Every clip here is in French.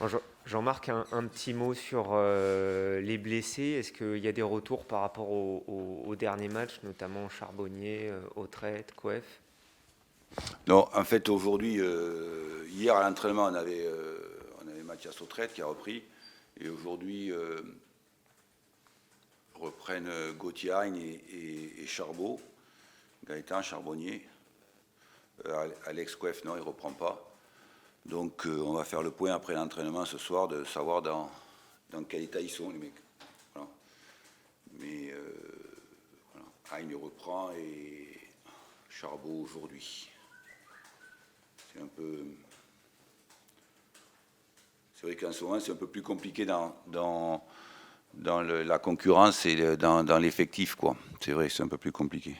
Alors, Jean-Marc, un petit mot sur les blessés. Est-ce qu'il y a des retours par rapport au dernier match, notamment Charbonnier, Autrette, Coef? Non, en fait, aujourd'hui, hier à l'entraînement, on avait Mathias Autrette qui a repris. Et aujourd'hui, reprennent Gauthier Hagne et Charbot, Gaëtan Charbonnier. Alex Coef, non, il ne reprend pas. Donc, on va faire le point après l'entraînement ce soir de savoir dans quel état ils sont, les mecs. Voilà. Mais voilà. Hagne reprend et Charbot aujourd'hui. C'est un peu. C'est vrai qu'en ce moment, c'est un peu plus compliqué dans la concurrence et dans l'effectif, quoi. C'est vrai, c'est un peu plus compliqué.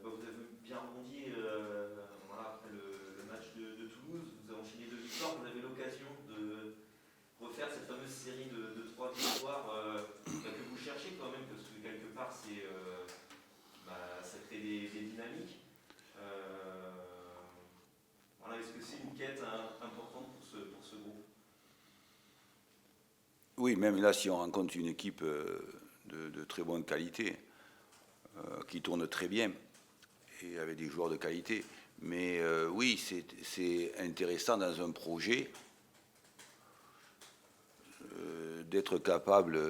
Vous avez bien rebondi voilà, après le match de Toulouse. Vous avez enchaîné 2 victoires. Vous avez l'occasion de refaire cette fameuse série de 3 victoires que vous cherchez quand même, parce que quelque part, ça crée des dynamiques. Voilà, est-ce que c'est une quête importante pour ce groupe? Oui, même là, si on rencontre une équipe de très bonne qualité, qui tourne très bien, et avec des joueurs de qualité, mais oui, c'est intéressant dans un projet d'être capable. De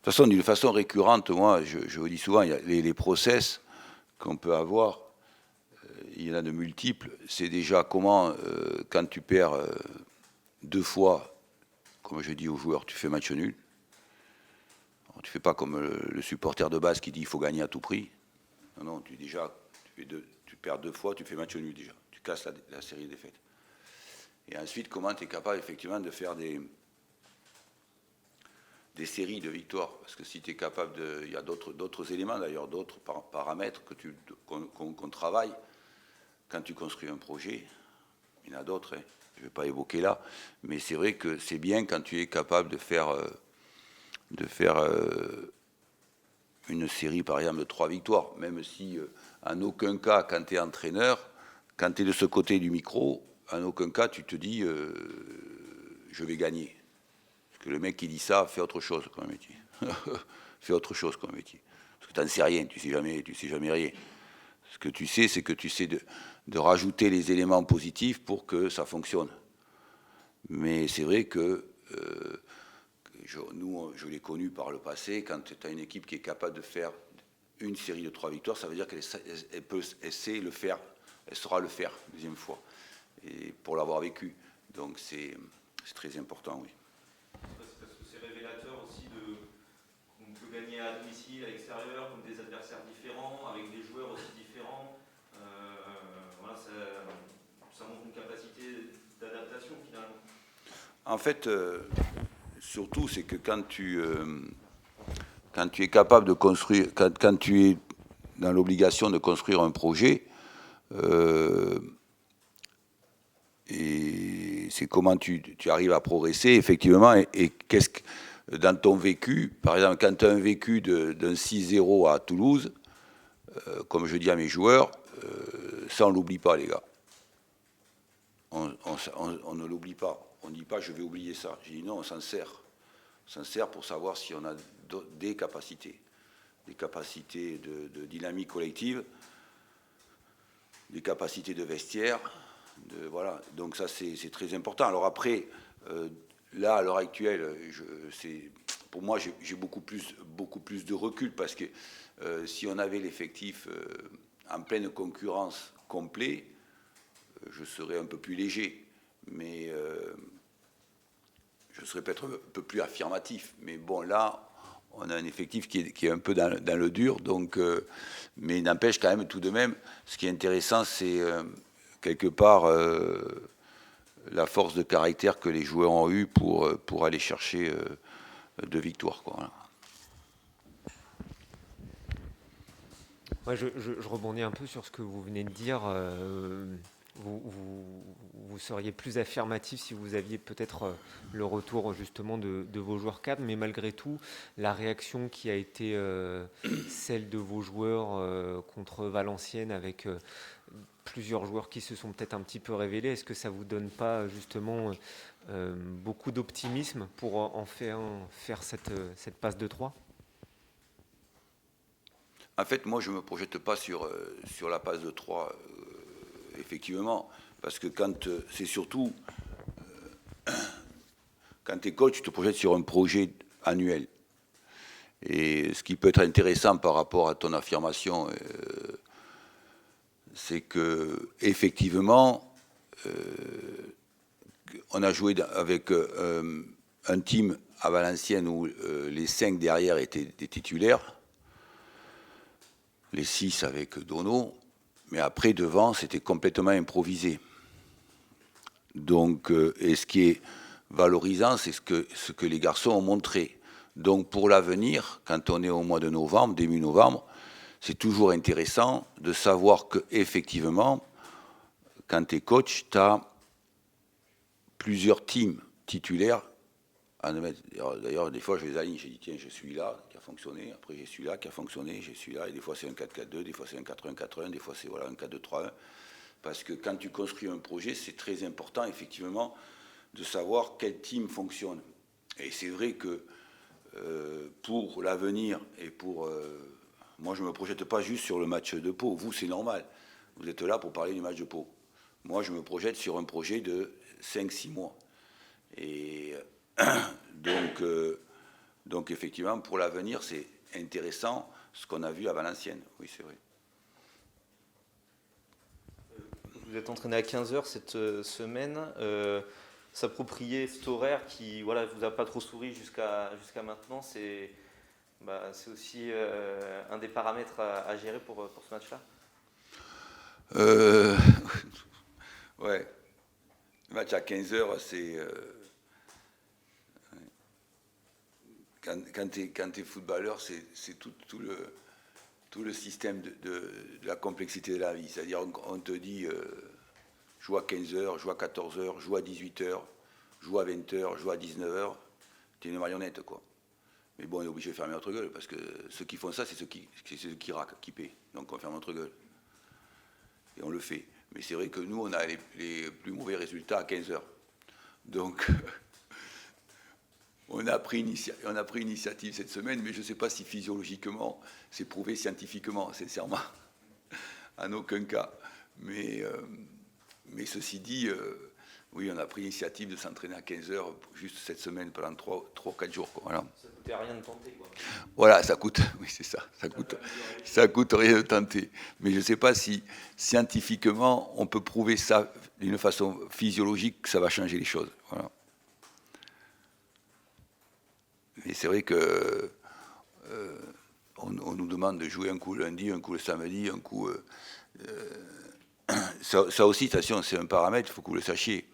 toute façon, d'une façon récurrente, moi, je vous dis souvent, il y a les process qu'on peut avoir, il y en a de multiples. C'est déjà comment, quand tu perds 2 fois, comme je dis aux joueurs, tu fais match nul. Alors, tu fais pas comme le supporter de base qui dit il faut gagner à tout prix. Non, non, tu perds 2 fois, tu fais match nul déjà. Tu casses la série de défaites. Et ensuite, comment tu es capable effectivement de faire des séries de victoires. Parce que si tu es capable de. Il y a d'autres éléments d'ailleurs, d'autres paramètres qu'on travaille quand tu construis un projet. Il y en a d'autres, hein, je ne vais pas évoquer là. Mais c'est vrai que c'est bien quand tu es capable de faire une série, par exemple, de 3 victoires. Même si, en aucun cas, quand tu es entraîneur, quand tu es de ce côté du micro, en aucun cas, tu te dis je vais gagner. Parce que le mec qui dit ça fait autre chose comme métier. Fait autre chose comme métier. Parce que tu n'en sais rien, tu sais jamais rien. Ce que tu sais, c'est que tu sais de rajouter les éléments positifs pour que ça fonctionne. Mais c'est vrai que je l'ai connu par le passé, quand tu as une équipe qui est capable de faire une série de 3 victoires, ça veut dire elle sait le faire, elle saura le faire deuxième fois, et pour l'avoir vécu. Donc c'est très important, oui. Parce que c'est révélateur aussi qu'on peut gagner à domicile, à l'extérieur, contre des adversaires différents, avec des joueurs aussi différents. Voilà, ça montre une capacité d'adaptation finalement. En fait, surtout, c'est que quand tu es capable de construire, quand tu es dans l'obligation de construire un projet, euh, et c'est comment tu arrives à progresser, effectivement, et qu'est-ce que, dans ton vécu, par exemple, quand tu as un vécu d'un 6-0 à Toulouse, comme je dis à mes joueurs, ça on l'oublie pas, les gars. On ne l'oublie pas. On ne dit pas je vais oublier ça. J'ai dit non, on s'en sert. On s'en sert pour savoir si on a des capacités de dynamique collective, des capacités de vestiaire, voilà. Donc ça c'est très important. Alors après, là à l'heure actuelle, pour moi j'ai beaucoup plus de recul parce que si on avait l'effectif en pleine concurrence complet, je serais un peu plus léger, mais je serais peut-être un peu plus affirmatif. Mais bon, là, on a un effectif qui est un peu dans le dur, donc, mais il n'empêche quand même tout de même, ce qui est intéressant, c'est quelque part la force de caractère que les joueurs ont eu pour aller chercher 2 victoires, quoi. Voilà. Ouais, je rebondis un peu sur ce que vous venez de dire. Vous seriez plus affirmatif si vous aviez peut-être le retour justement de vos joueurs cadres, mais malgré tout, la réaction qui a été celle de vos joueurs contre Valenciennes avec plusieurs joueurs qui se sont peut-être un petit peu révélés. Est-ce que ça ne vous donne pas justement beaucoup d'optimisme pour en faire cette passe de 3 ? En fait, moi, je ne me projette pas sur la passe de 3, effectivement, parce que c'est surtout, quand tu es coach, tu te projettes sur un projet annuel. Et ce qui peut être intéressant par rapport à ton affirmation, c'est que effectivement, on a joué avec un team à Valenciennes où les 5 derrière étaient des titulaires, les 6 avec Dono, mais après devant c'était complètement improvisé. Donc, et ce qui est valorisant, c'est ce que les garçons ont montré. Donc pour l'avenir, quand on est au mois de novembre, début novembre, c'est toujours intéressant de savoir qu'effectivement, quand tu es coach, tu as plusieurs teams titulaires. D'ailleurs, des fois, je les aligne, j'ai dit, tiens, j'ai celui-là qui a fonctionné, après j'ai celui-là qui a fonctionné, j'ai celui-là, et des fois c'est un 4-4-2, des fois c'est un 4-1-4-1, des fois c'est un 4-2-3-1. Parce que quand tu construis un projet, c'est très important, effectivement, de savoir quel team fonctionne. Et c'est vrai que pour l'avenir et pour... moi, je ne me projette pas juste sur le match de Pau. Vous, c'est normal. Vous êtes là pour parler du match de Pau. Moi, je me projette sur un projet de 5-6 mois. Et donc, effectivement, pour l'avenir, c'est intéressant ce qu'on a vu à Valenciennes. Oui, c'est vrai. Vous êtes entraîné à 15h cette semaine. S'approprier cet horaire qui vous a pas trop souri jusqu'à maintenant, c'est aussi un des paramètres à gérer pour ce match-là. Ouais. Le match à 15h, c'est... quand tu es footballeur, c'est tout le système de la complexité de la vie. C'est-à-dire on te dit joue à 15h, joue à 14h, joue à 18h, joue à 20h, joue à 19h. Tu es une marionnette, quoi. Mais bon, on est obligé de fermer notre gueule, parce que ceux qui font ça, c'est ceux qui raquent, qui paient. Donc on ferme notre gueule. Et on le fait. Mais c'est vrai que nous, on a les plus mauvais résultats à 15h. Donc... On a pris initiative cette semaine, mais je ne sais pas si physiologiquement, c'est prouvé scientifiquement, sincèrement, en aucun cas. Mais ceci dit, oui, on a pris l'initiative de s'entraîner à 15h juste cette semaine pendant 3-4 jours. Quoi, voilà. Ça ne coûtait rien de tenter, quoi. Voilà, ça coûte, oui, c'est ça, ça coûte rien de tenter. Mais je ne sais pas si scientifiquement, on peut prouver ça d'une façon physiologique, que ça va changer les choses. Voilà. Et c'est vrai que on nous demande de jouer un coup le lundi, un coup le samedi, un coup... ça aussi, attention, c'est un paramètre, il faut que vous le sachiez.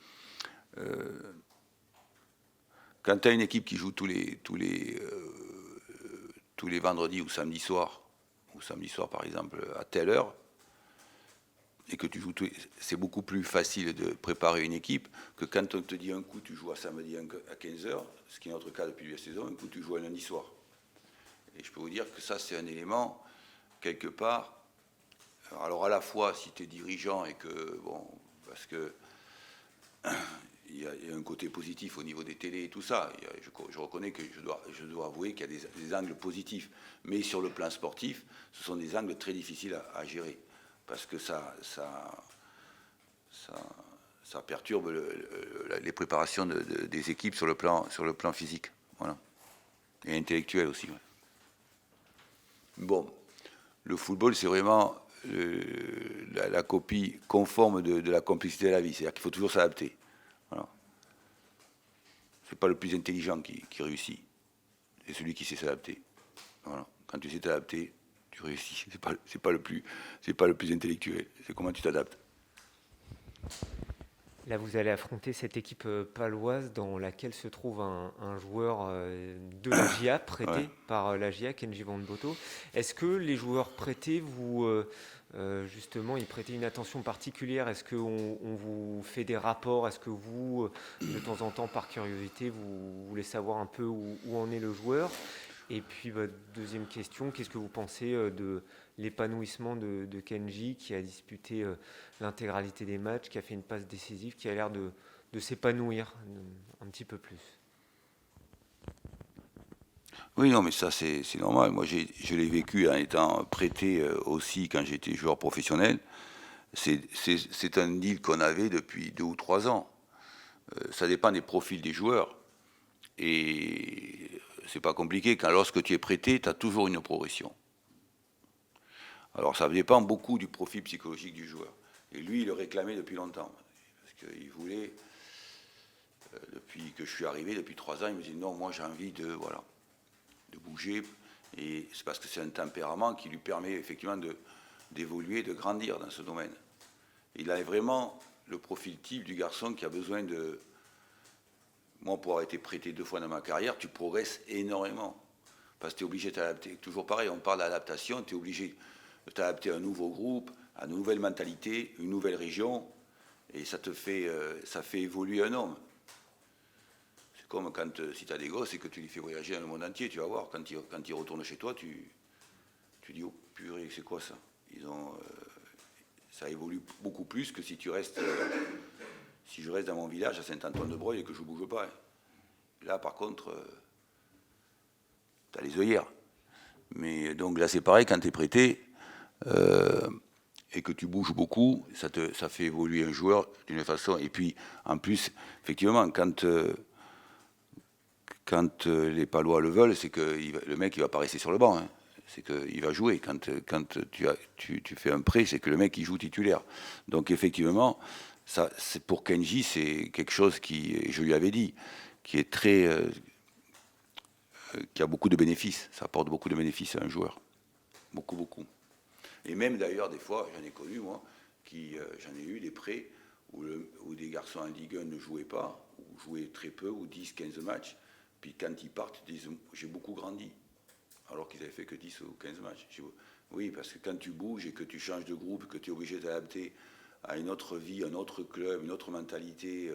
Quand tu as une équipe qui joue tous les vendredis ou samedi soir par exemple, à telle heure, et que tu joues c'est beaucoup plus facile de préparer une équipe que quand on te dit un coup tu joues à samedi à 15h, ce qui est notre cas depuis la saison, un coup tu joues à lundi soir. Et je peux vous dire que ça c'est un élément, quelque part, alors à la fois si tu es dirigeant et que, bon, parce que il y a un côté positif au niveau des télés et tout ça, je reconnais que je dois avouer qu'il y a des angles positifs, mais sur le plan sportif, ce sont des angles très difficiles à gérer. Parce que ça perturbe les préparations des équipes sur le plan physique, voilà, et intellectuel aussi. Ouais. Bon, le football, c'est vraiment la copie conforme de la complexité de la vie, c'est-à-dire qu'il faut toujours s'adapter. Voilà. C'est pas le plus intelligent qui réussit, c'est celui qui sait s'adapter. Voilà. Quand tu sais t'adapter, tu réussis. C'est pas le plus intellectuel. C'est comment tu t'adaptes. Là, vous allez affronter cette équipe paloise dans laquelle se trouve un joueur de la GIA, prêté par la GIA, Kenji Van Boto. Est-ce que les joueurs prêtés, justement, ils prêtaient une attention particulière? Est-ce qu'on vous fait des rapports? Est-ce que vous, de temps en temps, par curiosité, vous voulez savoir un peu où en est le joueur? Et puis, deuxième question, qu'est-ce que vous pensez de l'épanouissement de Kenji, qui a disputé l'intégralité des matchs, qui a fait une passe décisive, qui a l'air de s'épanouir un petit peu plus? Oui, non, mais ça, c'est normal. Moi, je l'ai vécu en étant prêté aussi quand j'étais joueur professionnel. C'est un deal qu'on avait depuis 2 ou 3 ans. Ça dépend des profils des joueurs. Et c'est pas compliqué. Lorsque tu es prêté, tu as toujours une progression. Alors, ça dépend beaucoup du profil psychologique du joueur. Et lui, il le réclamait depuis longtemps. Parce qu'il voulait, depuis que je suis arrivé, depuis 3 ans, il me dit non, moi j'ai envie de bouger. Et c'est parce que c'est un tempérament qui lui permet effectivement d'évoluer, de grandir dans ce domaine. Il a vraiment le profil type du garçon qui a besoin de... Moi, pour avoir été prêté 2 fois dans ma carrière, tu progresses énormément. Parce que tu es obligé de t'adapter. Toujours pareil, on parle d'adaptation, tu es obligé de t'adapter à un nouveau groupe, à une nouvelle mentalité, une nouvelle région. Et ça fait évoluer un homme. C'est comme si tu as des gosses et que tu les fais voyager dans le monde entier, tu vas voir. Quand ils retournent chez toi, tu dis, oh purée, c'est quoi ça? Ça évolue beaucoup plus que si si je reste dans mon village à Saint-Antoine-de-Breuil et que je ne bouge pas. Là, par contre, tu as les œillères. Mais donc là, c'est pareil, quand tu es prêté et que tu bouges beaucoup, ça fait évoluer un joueur d'une façon. Et puis, en plus, effectivement, quand les Palois le veulent, c'est que le mec, il va pas rester sur le banc. Hein. C'est qu'il va jouer. Quand tu fais un prêt, c'est que le mec, il joue titulaire. Donc, effectivement, pour Kenji, c'est quelque chose qui, je lui avais dit, qui est qui a beaucoup de bénéfices. Ça apporte beaucoup de bénéfices à un joueur. Beaucoup, beaucoup. Et même d'ailleurs, des fois, j'en ai connu, moi, j'en ai eu des prêts où des garçons en Ligue 1 ne jouaient pas, ou jouaient très peu, ou 10, 15 matchs. Puis quand ils partent, ils disent, j'ai beaucoup grandi. Alors qu'ils avaient fait que 10 ou 15 matchs. Oui, parce que quand tu bouges et que tu changes de groupe, que tu es obligé d'adapter à une autre vie, un autre club, une autre mentalité,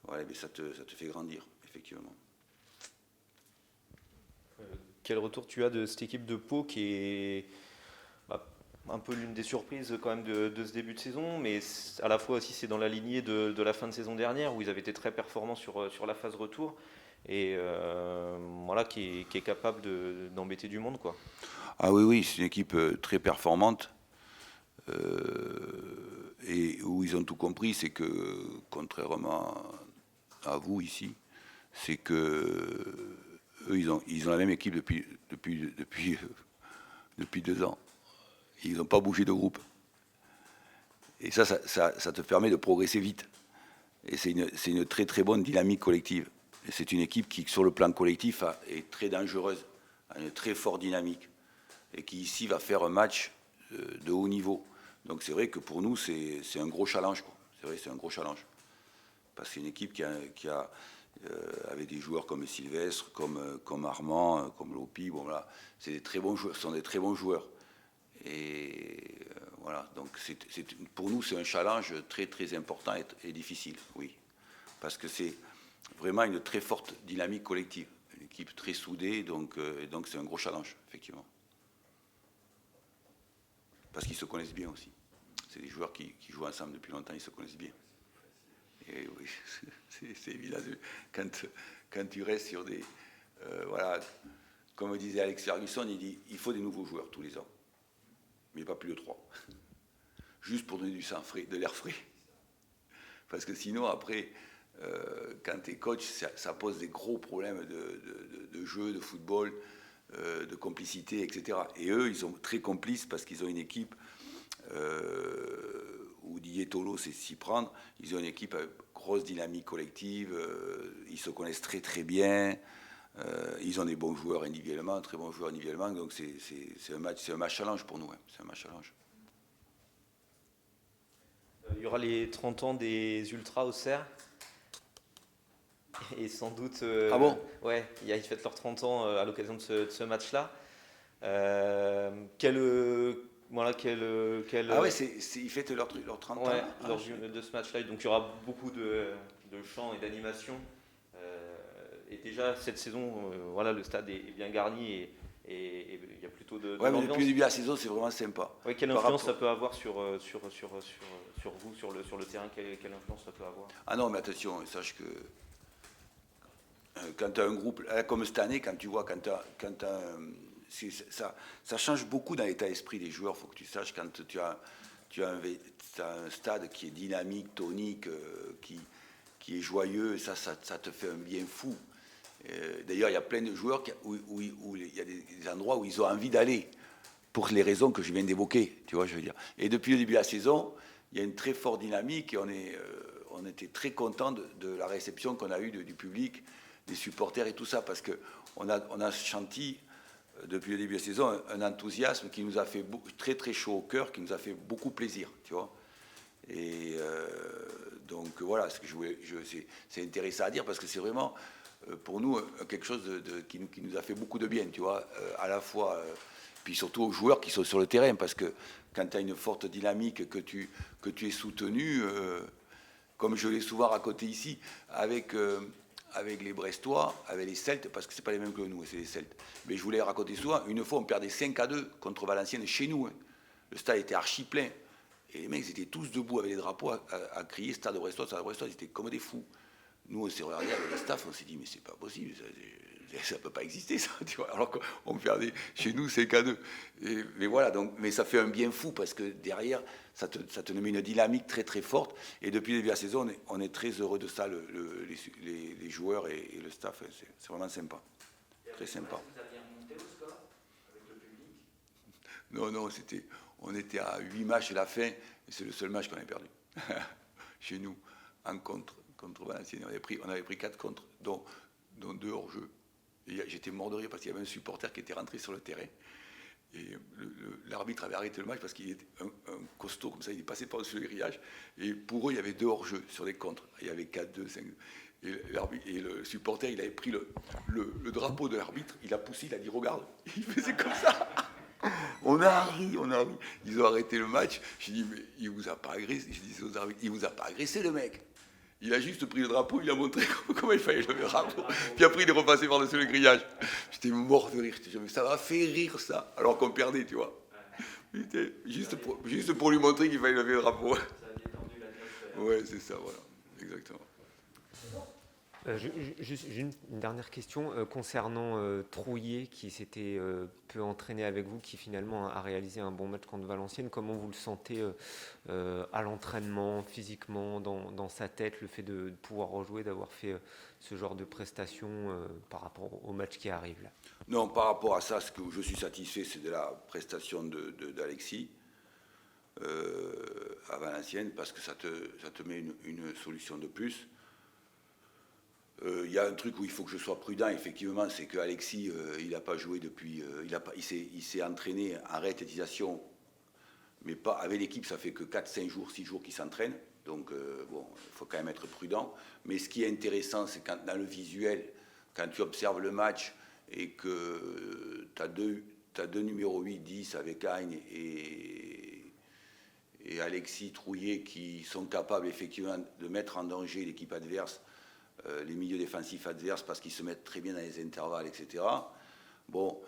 mais ça te fait grandir, effectivement. Quel retour tu as de cette équipe de Pau qui est un peu l'une des surprises quand même de ce début de saison, mais à la fois aussi c'est dans la lignée de la fin de saison dernière où ils avaient été très performants sur la phase retour et qui est capable d'embêter du monde, quoi. Ah oui, c'est une équipe très performante et où ils ont tout compris, c'est que contrairement à vous ici, c'est que eux ils ont la même équipe depuis 2 ans. Ils n'ont pas bougé de groupe. Et ça te permet de progresser vite. Et c'est une très très bonne dynamique collective. Et c'est une équipe qui, sur le plan collectif, est très dangereuse, a une très forte dynamique. Et qui ici va faire un match de haut niveau. Donc c'est vrai que pour nous, c'est un gros challenge, quoi. C'est vrai, c'est un gros challenge. Parce que c'est une équipe qui a avec des joueurs comme Sylvestre, comme Armand, comme Lopi, bon voilà, c'est des très bons joueurs, ce sont des très bons joueurs. Et voilà, donc pour nous, c'est un challenge très très important et difficile, oui. Parce que c'est vraiment une très forte dynamique collective, une équipe très soudée, donc c'est un gros challenge, effectivement. Parce qu'ils se connaissent bien aussi. C'est des joueurs qui jouent ensemble depuis longtemps, ils se connaissent bien. Et oui, c'est évident. Quand tu restes sur des... voilà, comme disait Alex Ferguson, il dit il faut des nouveaux joueurs tous les ans. Mais pas plus de 3. Juste pour donner du sang frais, de l'air frais. Parce que sinon, après, quand tu es coach, ça pose des gros problèmes de jeu, de football, de complicité, etc. Et eux, ils sont très complices parce qu'ils ont une équipe où Didier Tolo sait s'y prendre. Ils ont une équipe avec grosse dynamique collective. Ils se connaissent très très bien. Ils ont des bons joueurs individuellement, très bons joueurs individuellement. Donc c'est un match challenge pour nous. Hein. C'est un match challenge. Il y aura les 30 ans des Ultras au Cerf. Et sans doute. Ah bon? Ouais, ils fêtent leurs 30 ans à l'occasion de ce match-là. Ah ouais, ils fêtent leurs 30 ans. Ouais, lors de ce match-là. Donc il y aura beaucoup de chants et d'animations et déjà cette saison, voilà, le stade est bien garni et il y a plutôt de Ouais, mais l'ambiance. depuis le début de la saison, c'est vraiment sympa. Ouais, quelle Par influence rapport- ça peut avoir sur vous, sur le terrain, quelle influence ça peut avoir? Ah non, mais attention, sache que quand tu as un groupe, là, comme cette année, quand tu vois, ça change beaucoup dans l'état d'esprit des joueurs. Il faut que tu saches, quand t'as un stade qui est dynamique, tonique, qui est joyeux, ça te fait un bien fou. D'ailleurs, il y a plein de joueurs où il y a des endroits où ils ont envie d'aller, pour les raisons que je viens d'évoquer, tu vois, je veux dire. Et depuis le début de la saison, il y a une très forte dynamique et on était très contents de la réception qu'on a eue du public, des supporters et tout ça, parce qu'on a senti depuis le début de la saison un enthousiasme qui nous a fait très très chaud au cœur, qui nous a fait beaucoup plaisir, tu vois. Et donc voilà, ce que c'est intéressant à dire parce que c'est vraiment pour nous quelque chose qui nous a fait beaucoup de bien, tu vois, à la fois, puis surtout aux joueurs qui sont sur le terrain, parce que quand tu as une forte dynamique, que tu es soutenu, comme je l'ai souvent raconté ici, avec les Brestois, avec les Celtes, parce que c'est pas les mêmes que nous, c'est les Celtes. Mais je voulais raconter souvent, une fois on perdait 5-2 contre Valenciennes chez nous, hein. Le stade était archi plein. Et les mecs, ils étaient tous debout avec les drapeaux à crier Stade Brestois, ils étaient comme des fous. Nous, on s'est regardé avec les staffs, on s'est dit, mais c'est pas possible, ça peut pas exister, ça, tu vois. Alors qu'on perdait chez nous 5-2. Mais voilà, mais ça fait un bien fou parce que derrière, ça te met une dynamique très très forte. Et depuis le début de la saison, on est très heureux de ça, les joueurs et le staff. C'est vraiment sympa. Très sympa. Vous aviez remonté au score avec le public? Non, on était à 8 matchs à la fin, et c'est le seul match qu'on avait perdu. Chez nous, en contre Valenciennes. On avait pris 4 contre, dont 2 hors jeu. Et j'étais mort de rire parce qu'il y avait un supporter qui était rentré sur le terrain. Et l'arbitre avait arrêté le match parce qu'il était un costaud comme ça, il est passé par-dessus le grillage. Et pour eux, il y avait 2 hors jeu sur les contres. Il y avait 4-2, 5. Et le supporter, il avait pris le drapeau de l'arbitre, il a poussé, il a dit regarde, il faisait comme ça. On a ri. Ils ont arrêté le match. J'ai dit, mais il vous a pas agressé. J'ai dit aux arbitres, il vous a pas agressé, le mec. Il a juste pris le drapeau, il a montré comment il fallait lever le drapeau. Puis après, il est repassé par-dessus le grillage. J'étais mort de rire. Mais ça m'a fait rire, ça. Alors qu'on perdait, tu vois. Juste pour lui montrer qu'il fallait lever le drapeau. Ça a détendu l'atmosphère. Ouais, c'est ça, voilà. Exactement. Juste une dernière question concernant Trouillet qui s'était peu entraîné avec vous, qui finalement a réalisé un bon match contre Valenciennes. Comment vous le sentez à l'entraînement, physiquement, dans sa tête, le fait de pouvoir rejouer, d'avoir fait ce genre de prestations par rapport au match qui arrive là? Non, par rapport à ça, ce que je suis satisfait, c'est de la prestation d'Alexis à Valenciennes, parce que ça te met une solution de plus. Il y a un truc où il faut que je sois prudent, effectivement, c'est qu'Alexis, il n'a pas joué depuis... il s'est entraîné en réathlétisation, mais pas avec l'équipe, ça fait que 4, 5 jours, 6 jours qu'il s'entraîne. Donc, bon, il faut quand même être prudent. Mais ce qui est intéressant, c'est quand dans le visuel, quand tu observes le match et que tu as deux numéros 8, 10 avec Agne et Alexis Trouillet qui sont capables, effectivement, de mettre en danger l'équipe adverse, les milieux défensifs adverses parce qu'ils se mettent très bien dans les intervalles, etc. Bon,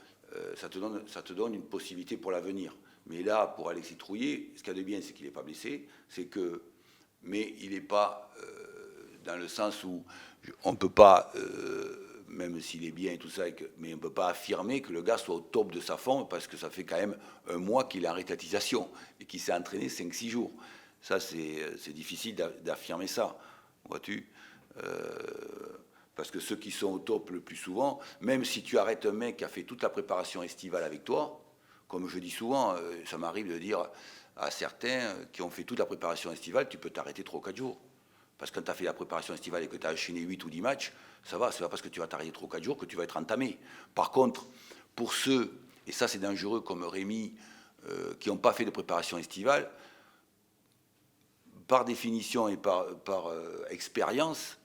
ça te donne une possibilité pour l'avenir. Mais là, pour Alexis Trouillet, ce qu'il y a de bien, c'est qu'il n'est pas blessé, mais il n'est pas dans le sens où on ne peut pas, même s'il est bien et tout ça, mais on ne peut pas affirmer que le gars soit au top de sa forme parce que ça fait quand même un mois qu'il est en rétatisation et qu'il s'est entraîné 5-6 jours. Ça, c'est difficile d'affirmer ça, vois-tu. Parce que ceux qui sont au top le plus souvent, même si tu arrêtes un mec qui a fait toute la préparation estivale avec toi, comme je dis souvent, ça m'arrive de dire à certains qui ont fait toute la préparation estivale, tu peux t'arrêter 3 ou 4 jours. Parce que quand tu as fait la préparation estivale et que tu as enchaîné 8 ou 10 matchs, ça va, c'est pas parce que tu vas t'arrêter 3 ou 4 jours que tu vas être entamé. Par contre, pour ceux, et ça c'est dangereux comme Rémi, qui n'ont pas fait de préparation estivale, par définition et par expérience,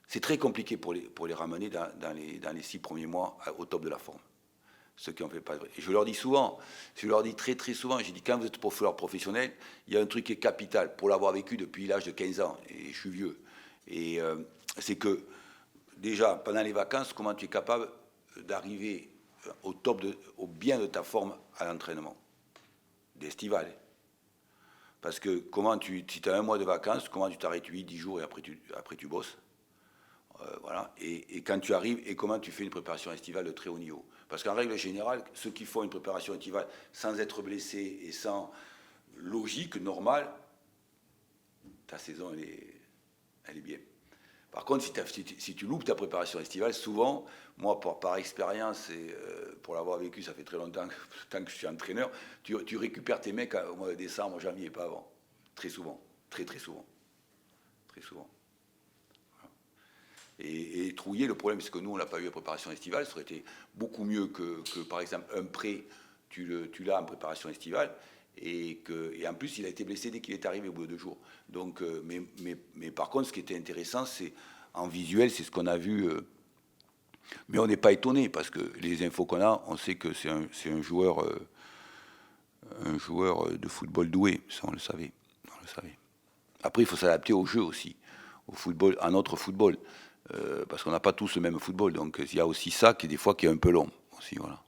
c'est très compliqué pour les ramener dans les 6 premiers mois au top de la forme. Ceux qui n'ont fait pas. Et je leur dis souvent, je leur dis très très souvent, j'ai dit quand vous êtes professionnel, il y a un truc qui est capital pour l'avoir vécu depuis l'âge de 15 ans, et je suis vieux. Et c'est que déjà, pendant les vacances, comment tu es capable d'arriver au bien de ta forme à l'entraînement d'estival. Parce que si tu as un mois de vacances, comment tu t'arrêtes 8-10 jours et après tu bosses. Voilà. Et quand tu arrives, et comment tu fais une préparation estivale de très haut niveau. Parce qu'en règle générale, ceux qui font une préparation estivale sans être blessés et sans logique normale, ta saison, elle est bien. Par contre, si tu loupes ta préparation estivale, souvent, moi, par expérience et pour l'avoir vécu, ça fait très longtemps tant que je suis entraîneur, tu récupères tes mecs au mois de décembre, janvier, pas avant. Très souvent. Très, très souvent. Très souvent. Et Trouillet, le problème, c'est que nous, on n'a pas eu la préparation estivale. Ça aurait été beaucoup mieux que par exemple, un prêt, tu l'as en préparation estivale. Et en plus, il a été blessé dès qu'il est arrivé au bout de 2 jours. Donc, mais par contre, ce qui était intéressant, c'est en visuel, c'est ce qu'on a vu. Mais on n'est pas étonné parce que les infos qu'on a, on sait que c'est un joueur de football doué. Ça, on le savait. Après, il faut s'adapter au jeu aussi, au football, à notre football, parce qu'on n'a pas tous le même football. Donc, il y a aussi ça qui est des fois qui est un peu long aussi, voilà.